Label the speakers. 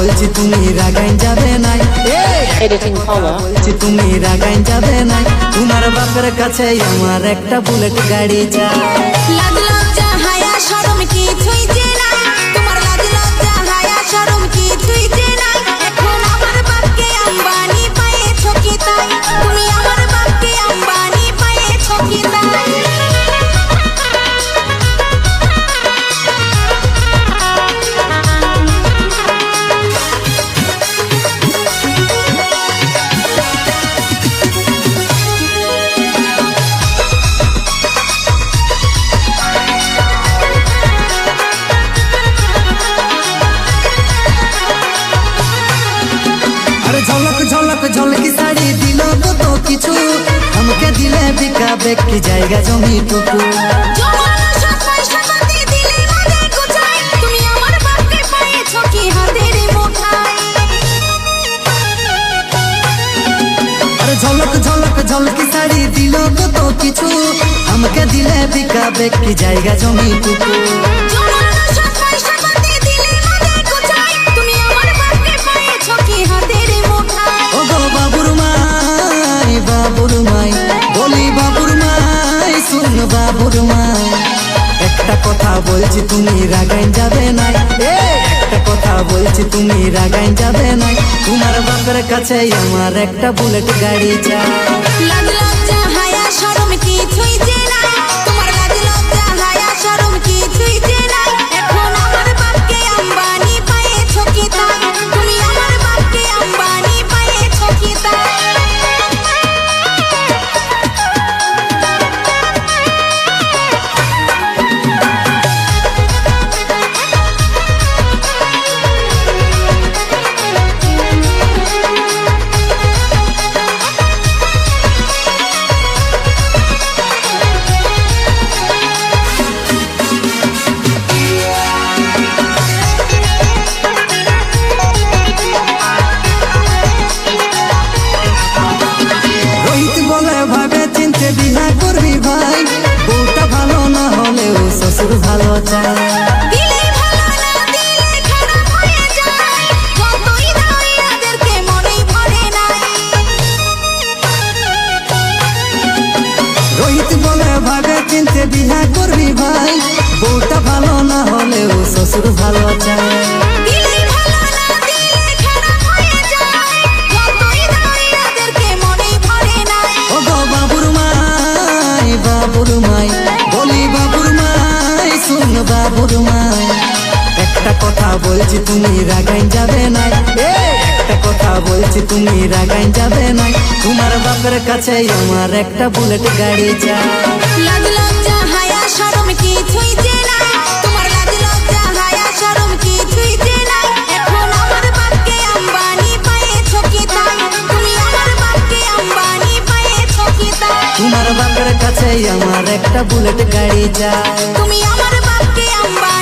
Speaker 1: বলছি তুমি রাগাইন যাবে নাই,
Speaker 2: এডিটিং ক্ষমা
Speaker 1: বলছি তুমি রাগাইন যাবে নাই। তোমার বাপের কাছে আমার একটা বুলেট গাড়ি চাই।
Speaker 3: লাজ লজ্জা হায়া শরম কিছুই যে নাই, তোমার লাজ লজ্জা হায়া শরম কিছুই যে নাই। এখন আমার বাপকে আম্বানি পাইছো কি তাই, তুমি আমার বাপকে আম্বানি পাইছো কি তাই।
Speaker 1: ঝলক ঝলক ঝলকি শাড়ি দিল কত কিছু, আমাকে দিলে বিকাবে কি জায়গা জমিটুকু।
Speaker 3: জমানো সব পয়সা পাতি দিলে মাঝে গোছাই, তুমি আমার বাপকে পাইছো কি হাতের মুঠাই।
Speaker 1: আরে ঝলক ঝলক ঝলকি শাড়ি দিল কত কিছু, আমাকে দিলে বিকাবে কি জায়গা জমিটুকু।
Speaker 3: জমানো সব পয়সা পাতি দিলে মাঝে গোছাই, তুমি আমার বাপকে পাইছো কি হাতের মুঠাই।
Speaker 1: ও গো বাবুর মাই, বাবুর মাই, বলি বাবুর মাই, শুন বাবুর মাই, একটা কথা বলছি তুমি রাগাইন যাবে নাই, একটা কথা বলছি তুমি রাগাইন যাবে নাই। তোমার বাপের কাছে আমার একটা বুলেট গাড়ি চাই।
Speaker 3: লাজ লজ্জা হায়া শরম কিছুই যে নাই, তোমার লাজ লজ্জা হায়া শরম কিছুই যে নাই। এখন আমার বাপকে আম্বানি পাইছো কি তাই, তুমি আমার বাপকে আম্বানি পাইছো কি তাই।
Speaker 1: রোহিত বলে ভাবে চিনতে বিহা করবি ভাই, বউটা ভালো না হলেও শ্বশুর ভালো চায়।
Speaker 3: দিলে ভালো না দিলে খারাপ হয়ে যায়, যতই দাও এদেরকে মনেই ভরে নাই।
Speaker 1: রোহিত বলে ভাবে চিনতে বিহা করবি ভাই, বউটা ভালো না হলেও শ্বশুর ভালো চায়।
Speaker 3: দিলে ভালো না দিলে খারাপ হয়ে যায়, যতই দাও এদেরকে মনেই ভরে নাই।
Speaker 1: ও গো বাবুর মাই, বাবুর মাই, বলি বাবুর মাই, শুন বাবুর মাই, একটা কথা বলছি তুমি রাগাইন যাবে নাই, একটা কথা বলছি তুমি রাগাইন যাবে নাই। তোমার বাপের কাছে আমার একটা বুলেট গাড়ি চাই।
Speaker 3: লাজ লজ্জা হায়া শরম কিছুই যে নাই, তোমার লাজ লজ্জা হায়া শরম কিছুই যে নাই। এখন আমার বাপকে আম্বানি পাইছো কি তাই, তুমি আমার বাপকে আম্বানি পাইছো কি তাই।
Speaker 1: তোমার বাপের কাছে আমার একটা বুলেট গাড়ি চাই।
Speaker 3: তুমি আমার বাপকে আম্বানি